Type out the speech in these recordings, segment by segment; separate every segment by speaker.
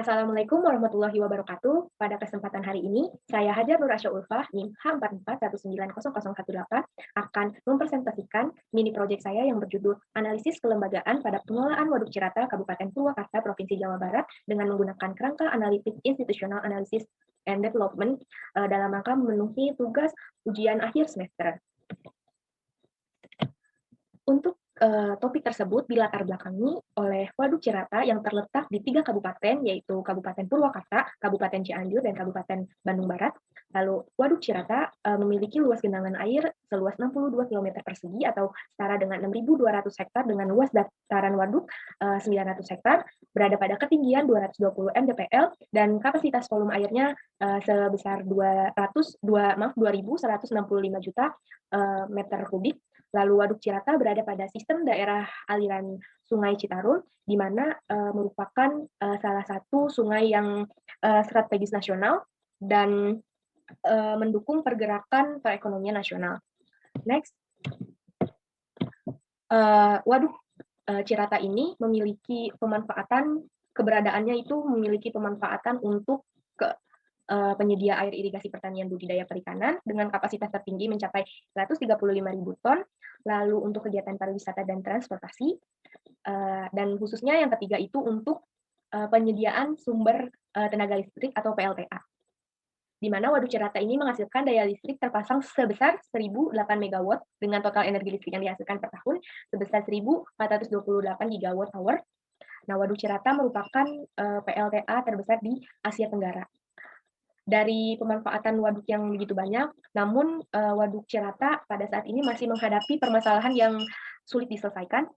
Speaker 1: Assalamualaikum warahmatullahi wabarakatuh. Pada kesempatan hari ini, saya Hajar Nur Asya Ulfah, NIM H44190018, akan mempresentasikan mini proyek saya yang berjudul Analisis Kelembagaan pada Pengelolaan Waduk Cirata, Kabupaten Purwakarta, Provinsi Jawa Barat, dengan menggunakan kerangka analitik institusional analysis and development dalam rangka memenuhi tugas ujian akhir semester. Untuk topik tersebut dilatar belakangi oleh Waduk Cirata yang terletak di 3 kabupaten, yaitu Kabupaten Purwakarta, Kabupaten Cianjur, dan Kabupaten Bandung Barat. Lalu Waduk Cirata memiliki luas genangan air seluas 62 km persegi atau setara dengan 6.200 hektar dengan luas dataran waduk 900 hektar, berada pada ketinggian 220 mdpl dan kapasitas volume airnya sebesar 2.165 juta meter kubik. Lalu Waduk Cirata berada pada sistem daerah aliran Sungai Citarum, di mana merupakan salah satu sungai yang strategis nasional dan mendukung pergerakan perekonomian nasional. Next, Waduk Cirata ini memiliki pemanfaatan, keberadaannya itu memiliki pemanfaatan untuk penyedia air irigasi pertanian budidaya perikanan dengan kapasitas tertinggi mencapai 135.000 ton, lalu untuk kegiatan pariwisata dan transportasi, dan khususnya yang ketiga itu untuk penyediaan sumber tenaga listrik atau PLTA, di mana Waduk Cirata ini menghasilkan daya listrik terpasang sebesar 1.008 MW dengan total energi listrik yang dihasilkan per tahun sebesar 1.428 GWh. Nah, Waduk Cirata merupakan PLTA terbesar di Asia Tenggara. Dari pemanfaatan waduk yang begitu banyak, namun Waduk Cirata pada saat ini masih menghadapi permasalahan yang sulit diselesaikan.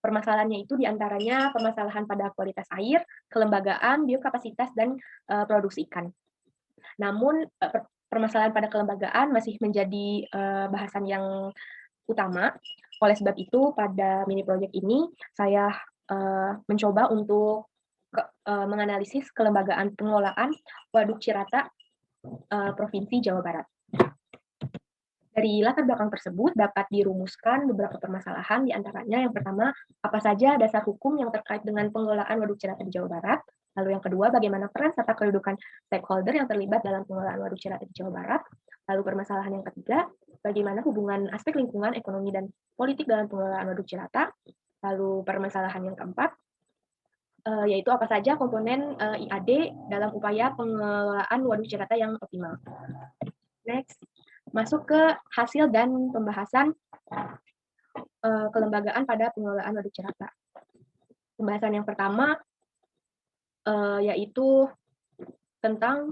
Speaker 1: Permasalahannya itu diantaranya permasalahan pada kualitas air, kelembagaan, biokapasitas, dan produksi ikan. Namun permasalahan pada kelembagaan masih menjadi bahasan yang utama. Oleh sebab itu, pada mini project ini saya mencoba untuk menganalisis kelembagaan pengelolaan Waduk Cirata Provinsi Jawa Barat. Dari latar belakang tersebut dapat dirumuskan beberapa permasalahan, diantaranya yang pertama, apa saja dasar hukum yang terkait dengan pengelolaan Waduk Cirata di Jawa Barat. Lalu yang kedua, bagaimana peran serta kedudukan stakeholder yang terlibat dalam pengelolaan Waduk Cirata di Jawa Barat. Lalu permasalahan yang ketiga, bagaimana hubungan aspek lingkungan, ekonomi, dan politik dalam pengelolaan Waduk Cirata. Lalu permasalahan yang keempat, yaitu apa saja komponen IAD dalam upaya pengelolaan Waduk Cirata yang optimal. Next, masuk ke hasil dan pembahasan kelembagaan pada pengelolaan Waduk Cirata. Pembahasan yang pertama yaitu tentang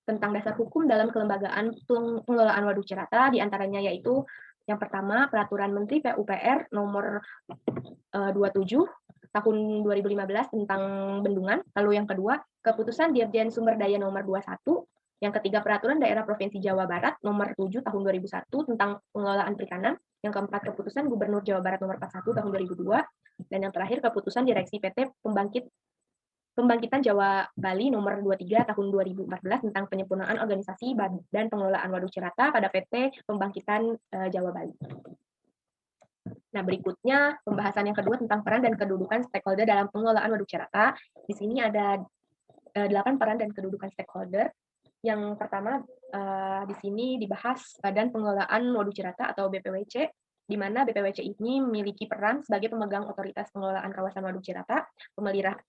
Speaker 1: dasar hukum dalam kelembagaan pengelolaan Waduk Cirata, diantaranya yaitu yang pertama, Peraturan Menteri PUPR nomor 27 tahun 2015 tentang bendungan. Lalu yang kedua, Keputusan Dirjen Sumber Daya nomor 21. Yang ketiga, Peraturan Daerah Provinsi Jawa Barat nomor 7 tahun 2001 tentang pengelolaan perikanan. Yang keempat, Keputusan Gubernur Jawa Barat nomor 41 tahun 2002. Dan yang terakhir, Keputusan Direksi PT Pembangkitan Jawa Bali nomor 23 tahun 2014 tentang penyempurnaan organisasi dan pengelolaan Waduk Cirata pada PT Pembangkitan Jawa Bali. Nah, berikutnya pembahasan yang kedua tentang peran dan kedudukan stakeholder dalam pengelolaan Waduk Cirata. Di sini ada 8 peran dan kedudukan stakeholder. Yang pertama, di sini dibahas Badan Pengelolaan Waduk Cirata atau BPWC, di mana BPWC ini memiliki peran sebagai pemegang otoritas pengelolaan kawasan Waduk Cirata,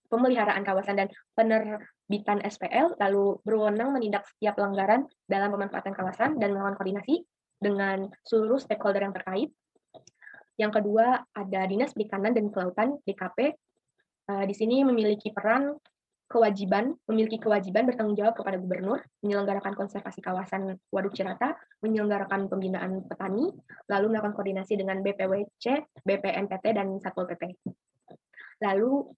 Speaker 1: pemeliharaan kawasan dan penerbitan SPL, lalu berwenang menindak setiap pelanggaran dalam pemanfaatan kawasan dan melakukan koordinasi dengan seluruh stakeholder yang terkait. Yang kedua, ada Dinas Perikanan dan Kelautan (DKP). Di sini memiliki kewajiban bertanggung jawab kepada gubernur, menyelenggarakan konservasi kawasan Waduk Cirata, menyelenggarakan pembinaan petani, lalu melakukan koordinasi dengan BPWC, BPNPT, dan Satpol PP. Lalu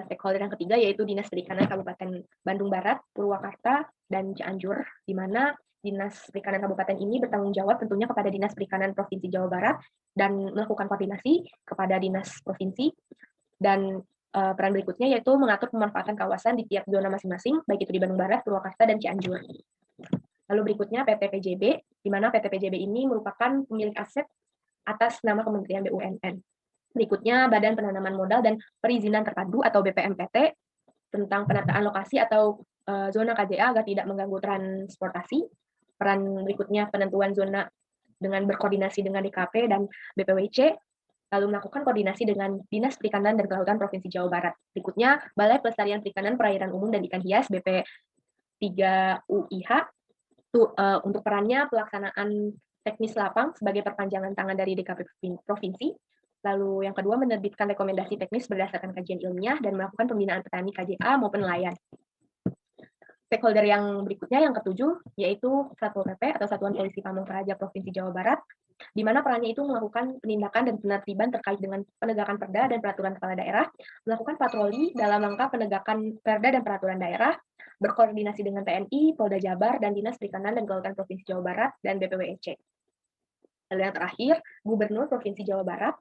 Speaker 1: stakeholder yang ketiga yaitu Dinas Perikanan Kabupaten Bandung Barat, Purwakarta, dan Cianjur, di mana Dinas Perikanan Kabupaten ini bertanggung jawab tentunya kepada Dinas Perikanan Provinsi Jawa Barat dan melakukan koordinasi kepada Dinas Provinsi. Dan peran berikutnya yaitu mengatur pemanfaatan kawasan di tiap zona masing-masing, baik itu di Bandung Barat, Purwakarta, dan Cianjur. Lalu berikutnya PT PJB, di mana PT PJB ini merupakan pemilik aset atas nama Kementerian BUMN. Berikutnya Badan Penanaman Modal dan Perizinan Terpadu atau BPMPT, tentang penataan lokasi atau zona KJA agar tidak mengganggu transportasi. Peran berikutnya penentuan zona dengan berkoordinasi dengan DKP dan BPWC, lalu melakukan koordinasi dengan Dinas Perikanan dan Kelautan Provinsi Jawa Barat. Berikutnya, Balai Pelestarian Perikanan, Perairan Umum dan Ikan Hias BP 3 UIH untuk perannya pelaksanaan teknis lapang sebagai perpanjangan tangan dari DKP Provinsi. Lalu yang kedua, menerbitkan rekomendasi teknis berdasarkan kajian ilmiah dan melakukan pembinaan petani KJA maupun nelayan. Stakeholder yang berikutnya, yang ketujuh, yaitu Satpol PP atau Satuan Polisi Pamong Praja Provinsi Jawa Barat, di mana perannya itu melakukan penindakan dan penertiban terkait dengan penegakan perda dan peraturan kepala daerah, melakukan patroli dalam rangka penegakan perda dan peraturan daerah, berkoordinasi dengan TNI, Polda Jabar, dan Dinas Perikanan dan Kelautan Provinsi Jawa Barat, dan BPWC. Lalu yang terakhir, Gubernur Provinsi Jawa Barat,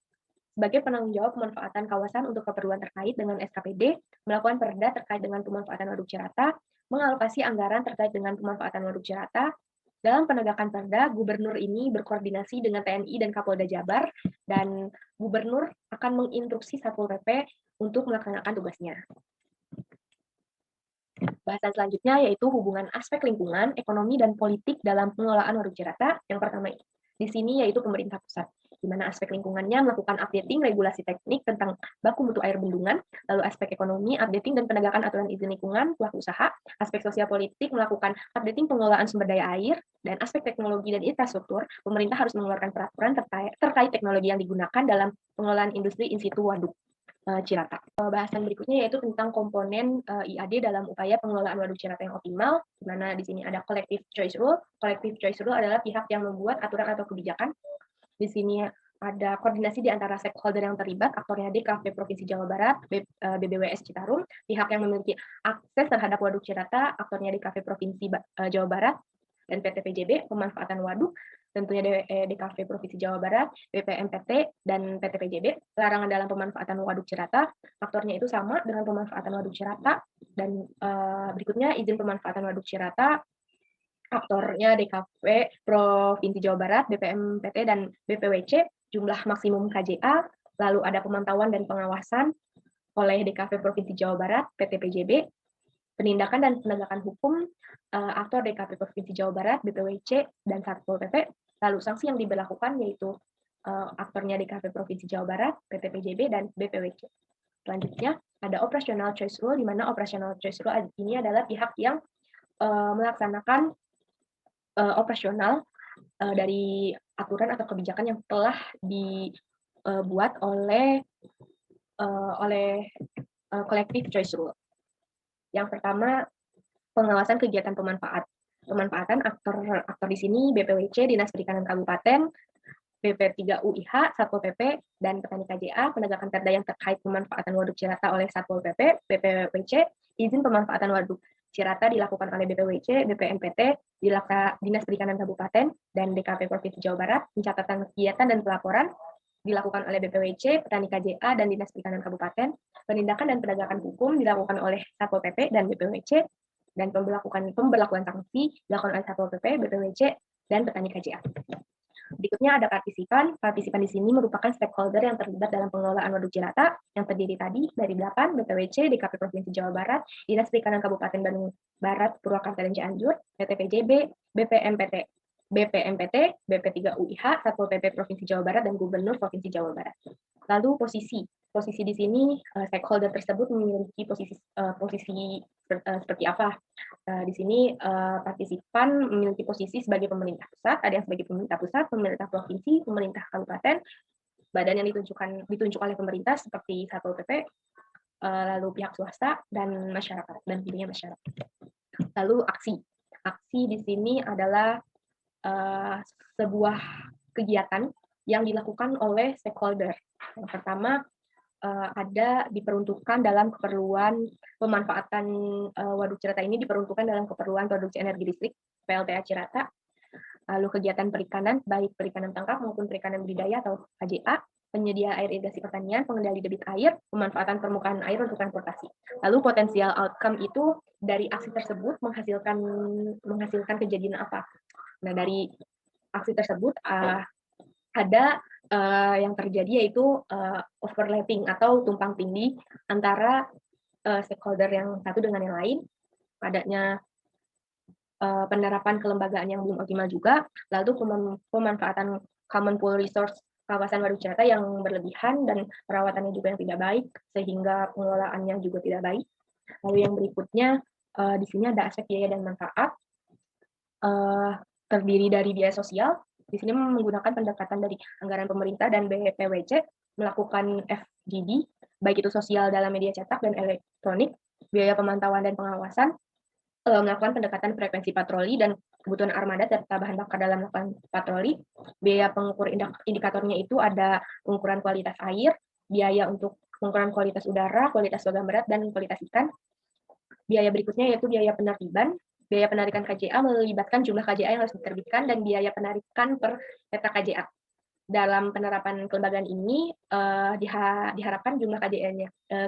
Speaker 1: sebagai penanggung jawab pemanfaatan kawasan untuk keperluan terkait dengan SKPD, melakukan perda terkait dengan pemanfaatan Waduk Cirata, mengalokasi anggaran terkait dengan pemanfaatan Waduk Cirata. Dalam penegakan perda, gubernur ini berkoordinasi dengan TNI dan Kapolda Jabar, dan gubernur akan menginstruksi Satpol PP untuk melaksanakan tugasnya. Bahasan selanjutnya yaitu hubungan aspek lingkungan, ekonomi, dan politik dalam pengelolaan Waduk Cirata. Yang pertama di sini yaitu pemerintah pusat, di mana aspek lingkungannya melakukan updating regulasi teknik tentang baku mutu air bendungan, lalu aspek ekonomi, updating dan penegakan aturan izin lingkungan pelaku usaha, aspek sosial politik melakukan updating pengelolaan sumber daya air, dan aspek teknologi dan infrastruktur, pemerintah harus mengeluarkan peraturan terkait teknologi yang digunakan dalam pengelolaan industri in situ waduk Cirata. Bahasan berikutnya yaitu tentang komponen IAD dalam upaya pengelolaan waduk Cirata yang optimal, di mana di sini ada collective choice rule. Collective choice rule adalah pihak yang membuat aturan atau kebijakan. Di sini ada koordinasi di antara stakeholder yang terlibat, aktornya DKP Provinsi Jawa Barat, BBWS Citarum, pihak yang memiliki akses terhadap waduk Cirata, aktornya DKP Provinsi Jawa Barat, dan PT PJB, pemanfaatan waduk, tentunya DKV Provinsi Jawa Barat, BPMPT, dan PT PJB. Larangan dalam pemanfaatan waduk Cirata, faktornya itu sama dengan pemanfaatan waduk Cirata, dan berikutnya izin pemanfaatan waduk Cirata, aktornya DKV Provinsi Jawa Barat, BPMPT, dan BPWC, jumlah maksimum KJA, lalu ada pemantauan dan pengawasan oleh DKV Provinsi Jawa Barat, PT PJB, penindakan dan penegakan hukum aktor DKP Provinsi Jawa Barat, BPWC, dan Satpol PP. Lalu sanksi yang diberlakukan yaitu aktornya DKP Provinsi Jawa Barat, PT PJB, dan BPWC. Selanjutnya ada operational choice rule, di mana operational choice rule ini adalah pihak yang melaksanakan operasional dari aturan atau kebijakan yang telah dibuat oleh collective choice rule. Yang pertama, pengawasan kegiatan pemanfaatan aktor di sini BPWC, Dinas Perikanan Kabupaten, BP3 UIH, Satpol PP, dan petani KJA, penegakan perda yang terkait pemanfaatan waduk Cirata oleh Satpol PP, BPWC, izin pemanfaatan waduk Cirata dilakukan oleh BPWC, BPMPT, Dinas Perikanan Kabupaten, dan DKP Provinsi Jawa Barat, pencatatan kegiatan dan pelaporan dilakukan oleh BPWC, petani KJA, dan Dinas Perikanan Kabupaten, penindakan dan penegakan hukum dilakukan oleh Satpol PP dan BPWC, dan pemberlakuan sanksi dilakukan oleh Satpol PP, BPWC, dan petani KJA. Berikutnya ada partisipan. Partisipan di sini merupakan stakeholder yang terlibat dalam pengelolaan waduk Cirata yang terdiri tadi dari 8, BPWC, DKP Provinsi Jawa Barat, Dinas Perikanan Kabupaten Bandung Barat, Purwakarta, dan Cianjur, PT PJB, BPMPT, BP3 UIH, Satpol PP Provinsi Jawa Barat, dan Gubernur Provinsi Jawa Barat. Lalu posisi di sini stakeholder tersebut memiliki posisi seperti apa? Di sini partisipan memiliki posisi sebagai pemerintah pusat, ada yang sebagai pemerintah pusat, pemerintah provinsi, pemerintah kabupaten, badan yang ditunjuk oleh pemerintah seperti Satpol PP, lalu pihak swasta dan masyarakat dan pilihnya masyarakat. Lalu aksi di sini adalah sebuah kegiatan yang dilakukan oleh stakeholder. Yang pertama ada diperuntukkan dalam keperluan pemanfaatan waduk Cirata ini diperuntukkan dalam keperluan produksi energi listrik PLTA Cirata. Lalu kegiatan perikanan, baik perikanan tangkap maupun perikanan budidaya atau KJA, penyedia air irigasi pertanian, pengendali debit air, pemanfaatan permukaan air untuk transportasi. Lalu potensial outcome itu dari aksi tersebut menghasilkan kejadian apa? Nah, dari aksi tersebut ada yang terjadi yaitu overlapping atau tumpang tindih antara stakeholder yang satu dengan yang lain, adanya penerapan kelembagaan yang belum optimal juga, lalu pemanfaatan common pool resource kawasan Waduk Cirata yang berlebihan dan perawatannya juga yang tidak baik, sehingga pengelolaannya juga tidak baik. Lalu yang berikutnya, di sini ada aspek biaya dan manfaat, terdiri dari biaya sosial. Di sini menggunakan pendekatan dari anggaran pemerintah dan BPWC melakukan FGD, baik itu sosial dalam media cetak dan elektronik, biaya pemantauan dan pengawasan, melakukan pendekatan frekuensi patroli dan kebutuhan armada serta bahan bakar dalam melakukan patroli. Biaya pengukur indikatornya itu ada pengukuran kualitas air, biaya untuk pengukuran kualitas udara, kualitas logam berat, dan kualitas ikan. Biaya berikutnya yaitu biaya penertiban. Biaya penarikan KJA melibatkan jumlah KJA yang harus diterbitkan dan biaya penarikan per petak KJA. Dalam penerapan kelembagaan ini diharapkan jumlah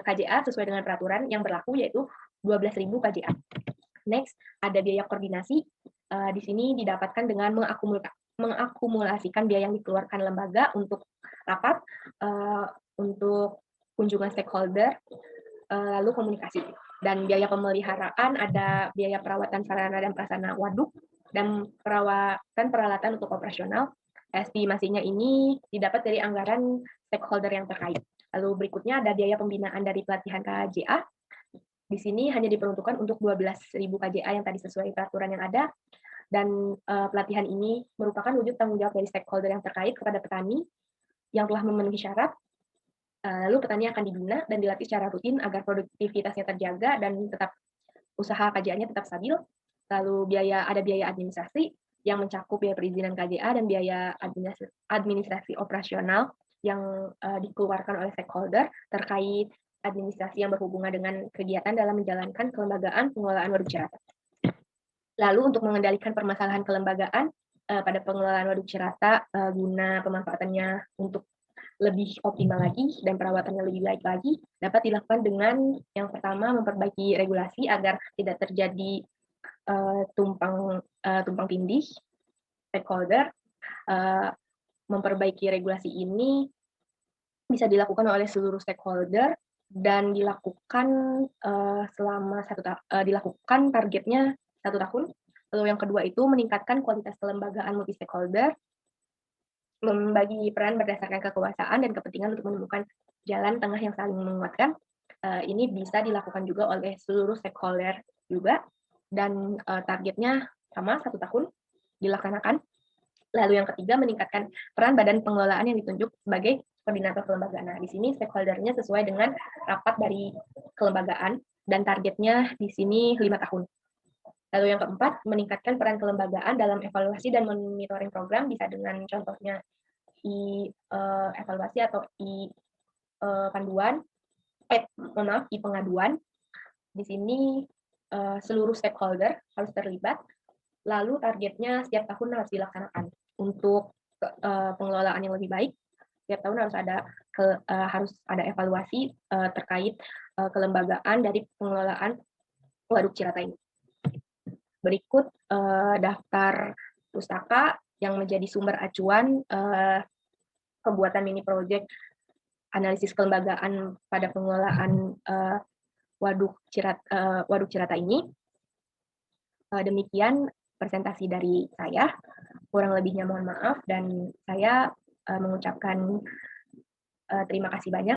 Speaker 1: KJA sesuai dengan peraturan yang berlaku yaitu 12.000 KJA. Next, ada biaya koordinasi. Di sini didapatkan dengan mengakumulasikan biaya yang dikeluarkan lembaga untuk rapat, untuk kunjungan stakeholder, lalu komunikasi. Dan biaya pemeliharaan ada biaya perawatan sarana dan prasarana waduk dan perawatan peralatan untuk operasional. Estimasinya ini didapat dari anggaran stakeholder yang terkait. Lalu berikutnya ada biaya pembinaan dari pelatihan KJA. Di sini hanya diperuntukkan untuk 12.000 KJA yang tadi sesuai peraturan yang ada, dan pelatihan ini merupakan wujud tanggung jawab dari stakeholder yang terkait kepada petani yang telah memenuhi syarat. Lalu petani akan dibina dan dilatih secara rutin agar produktivitasnya terjaga dan tetap usaha KJA-nya tetap stabil. Lalu ada biaya administrasi yang mencakup biaya perizinan KJA dan biaya administrasi operasional yang dikeluarkan oleh stakeholder terkait administrasi yang berhubungan dengan kegiatan dalam menjalankan kelembagaan pengelolaan Waduk Cirata. Lalu untuk mengendalikan permasalahan kelembagaan pada pengelolaan Waduk Cirata guna pemanfaatannya untuk lebih optimal lagi dan perawatannya lebih baik lagi, dapat dilakukan dengan yang pertama memperbaiki regulasi agar tidak terjadi tumpang tindih stakeholder. Memperbaiki regulasi ini bisa dilakukan oleh seluruh stakeholder dan dilakukan dilakukan targetnya 1 tahun. Lalu yang kedua itu meningkatkan kualitas kelembagaan multi stakeholder, membagi peran berdasarkan kekuasaan dan kepentingan untuk menemukan jalan tengah yang saling menguatkan. Ini bisa dilakukan juga oleh seluruh stakeholder juga, dan targetnya sama 1 tahun dilaksanakan. Lalu yang ketiga meningkatkan peran badan pengelolaan yang ditunjuk sebagai koordinator kelembagaan. Nah, di sini stakeholdernya sesuai dengan rapat dari kelembagaan dan targetnya di sini 5 tahun. Lalu yang keempat, meningkatkan peran kelembagaan dalam evaluasi dan monitoring program, bisa dengan contohnya evaluasi atau panduan, pengaduan. Di sini seluruh stakeholder harus terlibat. Lalu targetnya setiap tahun harus dilaksanakan. Untuk pengelolaan yang lebih baik, setiap tahun harus ada evaluasi terkait kelembagaan dari pengelolaan Waduk Cirata ini. Berikut daftar pustaka yang menjadi sumber acuan pembuatan mini project analisis kelembagaan pada pengelolaan Waduk Cirata ini. Demikian presentasi dari saya. Kurang lebihnya mohon maaf, dan saya mengucapkan terima kasih banyak.